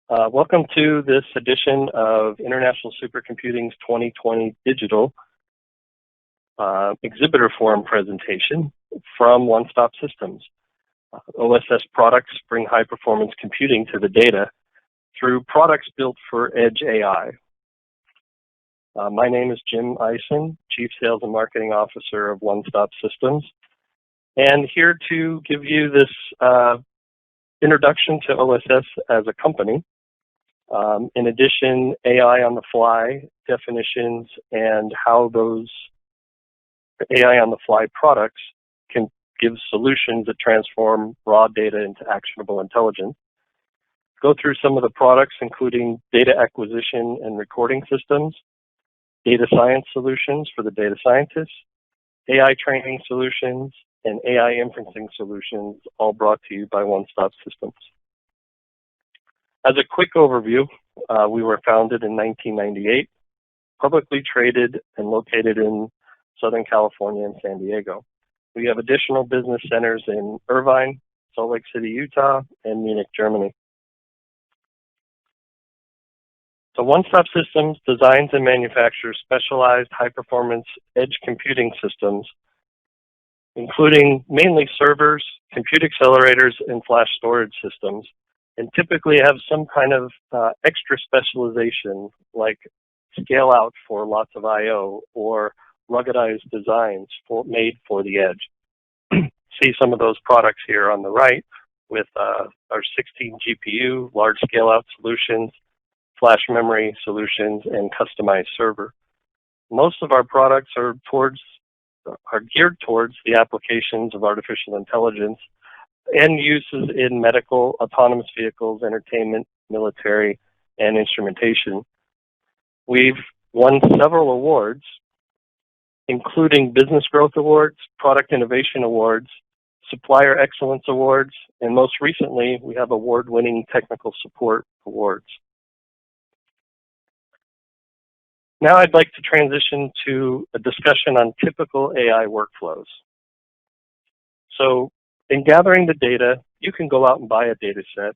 Welcome to this edition of International Supercomputing's 2020 Digital Exhibitor Forum presentation from One Stop Systems. OSS products bring high-performance computing to the data through products built for Edge AI. My name is Jim Eisen, Chief Sales and Marketing Officer of One Stop Systems, and here to give you this introduction to OSS as a company. In addition, AI on the fly definitions and how those AI on the fly products can give solutions that transform raw data into actionable intelligence. Go through some of the products, including data acquisition and recording systems, data science solutions for the data scientists, AI training solutions, and AI inferencing solutions, all brought to you by One Stop Systems. As a quick overview, we were founded in 1998, publicly traded and located in Southern California and San Diego. We have additional business centers in Irvine, Salt Lake City, Utah, and Munich, Germany. So One Stop Systems designs and manufactures specialized high-performance edge computing systems, including mainly servers, compute accelerators, and flash storage systems, and typically have some kind of extra specialization, like scale out for lots of I/O or ruggedized designs made for the edge. See some of those products here on the right with our 16 GPU, large scale out solutions, flash memory solutions, and customized server. Most of our products are geared towards the applications of artificial intelligence and uses in medical, autonomous vehicles, entertainment, military, and instrumentation. We've won several awards, including Business Growth Awards, Product Innovation Awards, Supplier Excellence Awards, and most recently, we have award-winning Technical Support Awards. Now I'd like to transition to a discussion on typical AI workflows. So in gathering the data, you can go out and buy a data set,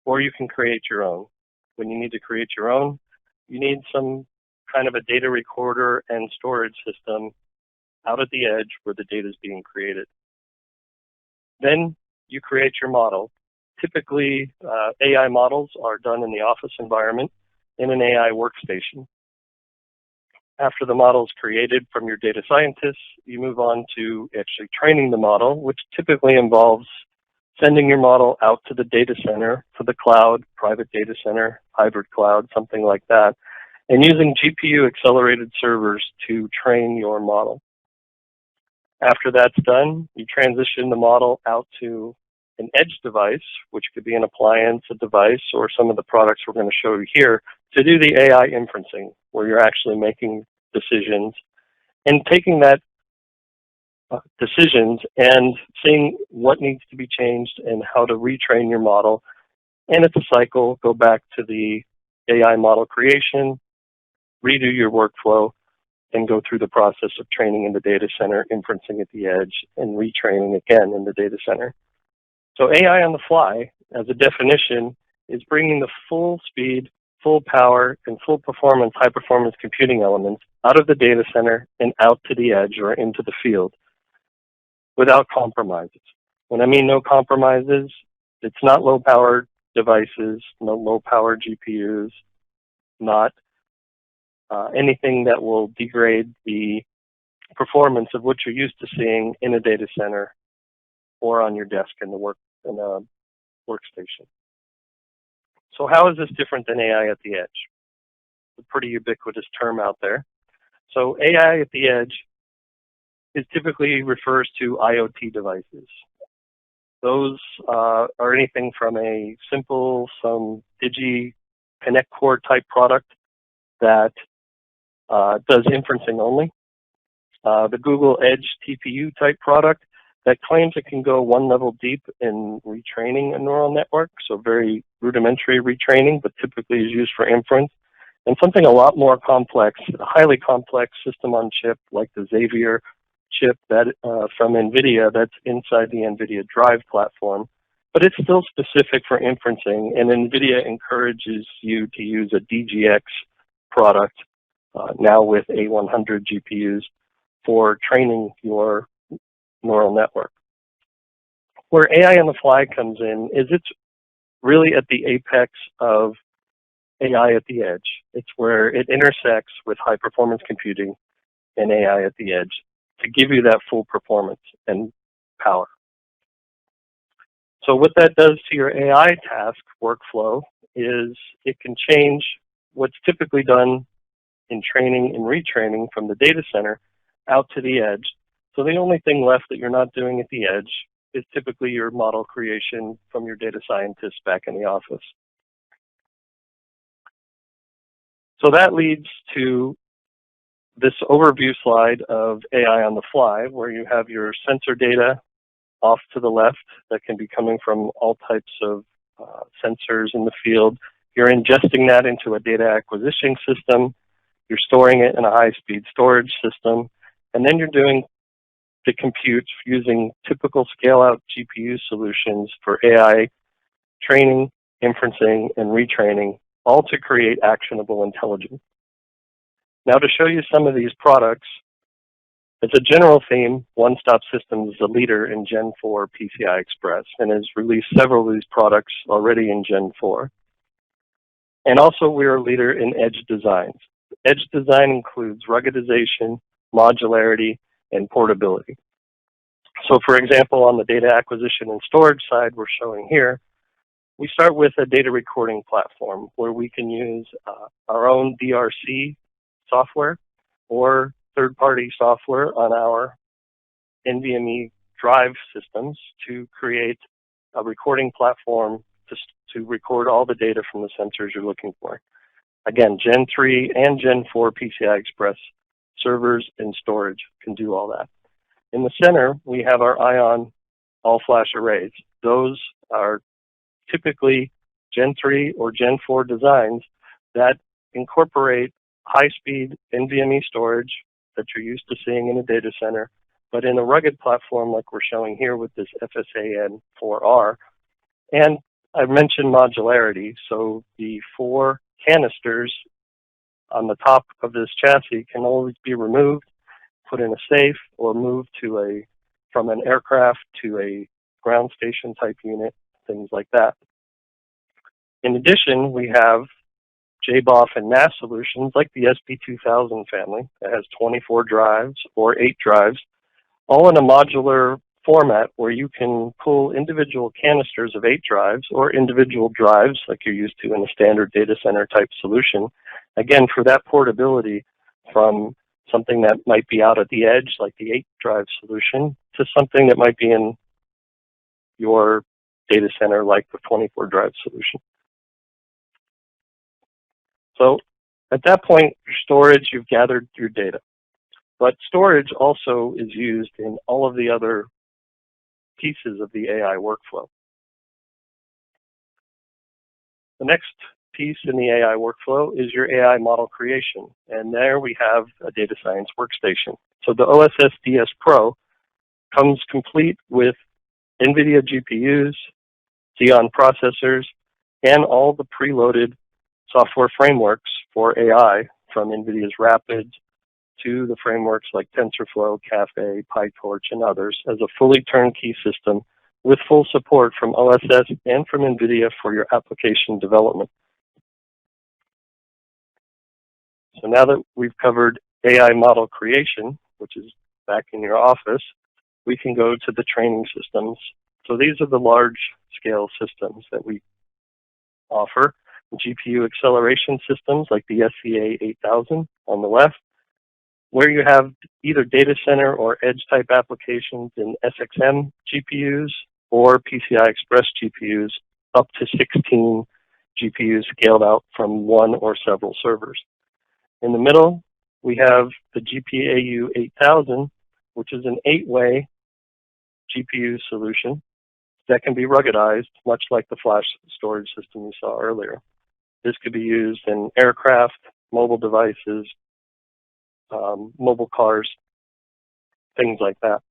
or you can create your own. When you need to create your own, you need some kind of a data recorder and storage system out at the edge where the data is being created. Then you create your model. Typically, AI models are done in the office environment in an AI workstation. After the model is created from your data scientists, you move on to actually training the model, which typically involves sending your model out to the data center, to the cloud, private data center, hybrid cloud, something like that, and using GPU accelerated servers to train your model. After that's done, you transition the model out to an edge device, which could be an appliance, a device, or some of the products we're going to show you here, to do the AI inferencing, where you're actually making decisions and taking that decisions and seeing what needs to be changed and how to retrain your model. And it's a cycle, go back to the AI model creation, redo your workflow, and go through the process of training in the data center, inferencing at the edge, and retraining again in the data center. So AI on the fly, as a definition, is bringing the full speed, full power, and full performance, high-performance computing elements out of the data center and out to the edge or into the field without compromises. When I mean no compromises, it's not low-power devices, no low-power GPUs, not anything that will degrade the performance of what you're used to seeing in a data center or on your desk in a workstation. So how is this different than AI at the edge? It's a pretty ubiquitous term out there. So AI at the edge typically refers to IoT devices. Those are anything from a simple, some Digi-Connect Core type product that does inferencing only. The Google Edge TPU type product that claims it can go one level deep in retraining a neural network, so very rudimentary retraining, but typically is used for inference. And something a lot more complex, a highly complex system on chip like the Xavier chip that from NVIDIA that's inside the NVIDIA Drive platform but it's still specific for inferencing, and NVIDIA encourages you to use a DGX product, now with A100 GPUs, for training your neural network. Where AI on the fly comes in is it's really at the apex of AI at the edge. It's where it intersects with high performance computing and AI at the edge to give you that full performance and power. So what that does to your AI task workflow is it can change what's typically done in training and retraining from the data center out to the edge. So the only thing left that you're not doing at the edge is typically your model creation from your data scientists back in the office. So that leads to this overview slide of AI on the fly, where you have your sensor data off to the left that can be coming from all types of sensors in the field. You're ingesting that into a data acquisition system. You're storing it in a high-speed storage system. And then you're doing the compute using typical scale-out GPU solutions for AI training, inferencing, and retraining, all to create actionable intelligence. Now, to show you some of these products, as a general theme, One Stop Systems is a leader in Gen 4 PCI Express and has released several of these products already in Gen 4. And also, we're a leader in edge designs. Edge design includes ruggedization, modularity, and portability. So, for example, on the data acquisition and storage side we're showing here, we start with a data recording platform where we can use our own DRC software or third-party software on our NVMe drive systems to create a recording platform to record all the data from the sensors you're looking for. Again, Gen 3 and Gen 4 PCI Express servers and storage can do all that. In the center, we have our Ion all-flash arrays. Those are typically Gen 3 or Gen 4 designs that incorporate high-speed NVMe storage that you're used to seeing in a data center, but in a rugged platform like we're showing here with this FSAN4R. And I mentioned modularity, so the 4 canisters on the top of this chassis can always be removed, put in a safe, or moved from an aircraft to a ground station type unit, things like that. In addition, we have JBOF and NAS solutions like the SP2000 family that has 24 drives or 8 drives, all in a modular format where you can pull individual canisters of 8 drives or individual drives like you're used to in a standard data center type solution. Again, for that portability from something that might be out at the edge like the 8 drive solution to something that might be in your data center like the 24 drive solution. So at that point, your storage, you've gathered your data. But storage also is used in all of the other pieces of the AI workflow. The next piece in the AI workflow is your AI model creation. And there we have a data science workstation. So the OSS DS Pro comes complete with NVIDIA GPUs, Xeon processors, and all the preloaded software frameworks for AI, from NVIDIA's Rapids to the frameworks like TensorFlow, Caffe, PyTorch, and others, as a fully turnkey system with full support from OSS and from NVIDIA for your application development. So now that we've covered AI model creation, which is back in your office, we can go to the training systems. So these are the large-scale systems that we offer. GPU acceleration systems like the SCA 8000 on the left, where you have either data center or edge type applications in SXM GPUs or PCI Express GPUs, up to 16 GPUs scaled out from 1 or several servers. In the middle, we have the GPAU 8000, which is an 8-way GPU solution that can be ruggedized, much like the flash storage system we saw earlier. This could be used in aircraft, mobile devices, mobile cars, things like that.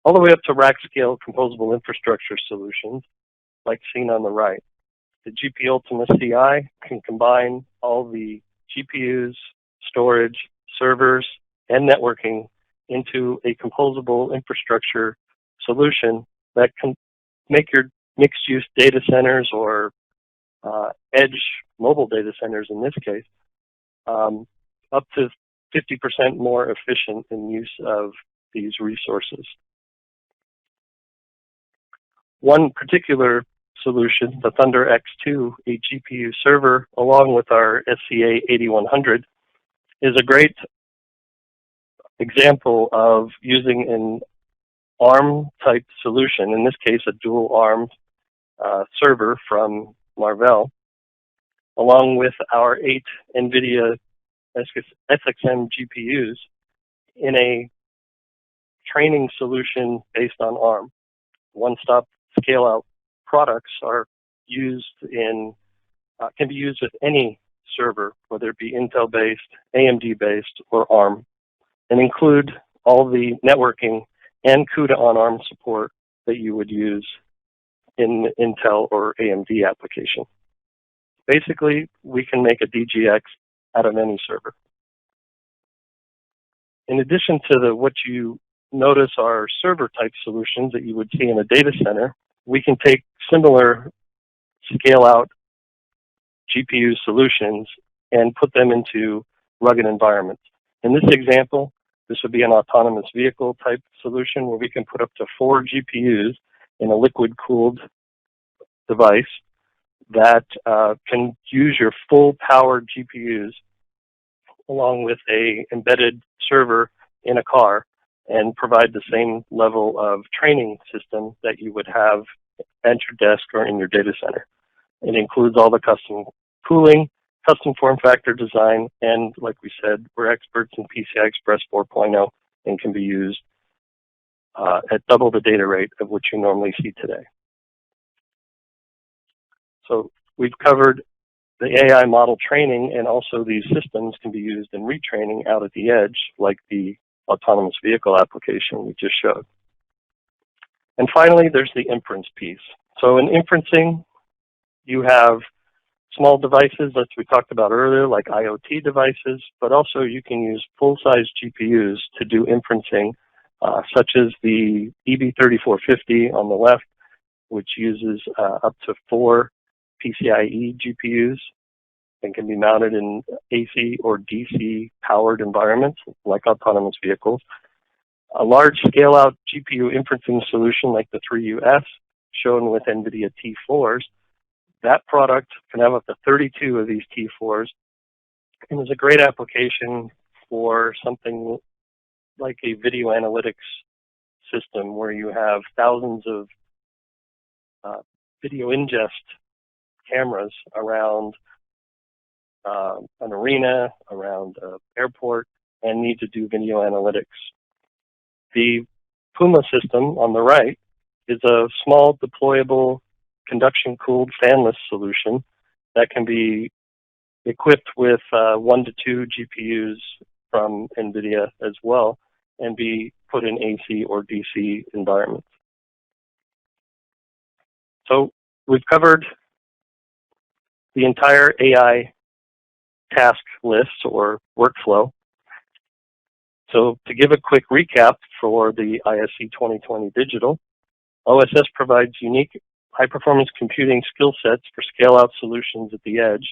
All the way up to rack scale composable infrastructure solutions like seen on the right. The GP Ultima CI can combine all the GPUs, storage, servers, and networking into a composable infrastructure solution that can make your mixed-use data centers or edge mobile data centers in this case up to 50% more efficient in use of these resources. One particular solution, the Thunder X2, a GPU server, along with our SCA 8100, is a great example of using an ARM-type solution, in this case a dual ARM server from Marvell, along with our 8 NVIDIA SXM GPUs in a training solution based on ARM. One-stop scale-out products are used in, can be used with any server, whether it be Intel-based, AMD-based, or ARM, and include all the networking and CUDA on ARM support that you would use in Intel or AMD application. Basically, we can make a DGX out of any server. In addition to what you notice are server-type solutions that you would see in a data center, we can take similar scale-out GPU solutions and put them into rugged environments. In this example, this would be an autonomous vehicle type solution where we can put up to 4 GPUs in a liquid-cooled device that can use your full-powered GPUs along with a embedded server in a car and provide the same level of training system that you would have at your desk or in your data center. It includes all the custom cooling, custom form factor design, and like we said, we're experts in PCI Express 4.0 and can be used at double the data rate of what you normally see today. So we've covered the AI model training, and also these systems can be used in retraining out at the edge, like the autonomous vehicle application we just showed. And finally, there's the inference piece. So in inferencing, you have small devices, as we talked about earlier, like IoT devices, but also you can use full-size GPUs to do inferencing, such as the EB3450 on the left, which uses up to 4 PCIe GPUs and can be mounted in AC or DC powered environments like autonomous vehicles. A large scale-out GPU inferencing solution like the 3US, shown with NVIDIA T4s, that product can have up to 32 of these T4s and is a great application for something like a video analytics system where you have thousands of video ingest cameras around an arena, around an airport, and need to do video analytics. The Puma system on the right is a small deployable conduction-cooled fanless solution that can be equipped with 1 to 2 GPUs from NVIDIA as well and be put in AC or DC environments. So we've covered the entire AI task list or workflow. So to give a quick recap for the ISC 2020 Digital, OSS provides unique high-performance computing skill sets for scale-out solutions at the edge.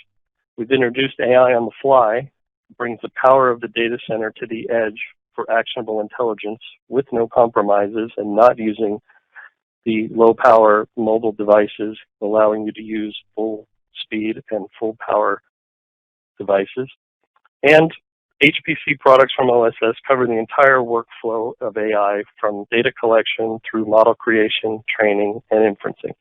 We've introduced AI on the fly, brings the power of the data center to the edge for actionable intelligence with no compromises and not using the low-power mobile devices, allowing you to use full speed and full power devices. And HPC products from OSS cover the entire workflow of AI from data collection through model creation, training, and inferencing.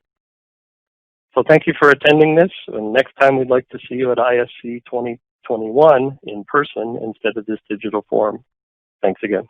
So thank you for attending this, and next time we'd like to see you at ISC 2021 in person instead of this digital forum. Thanks again.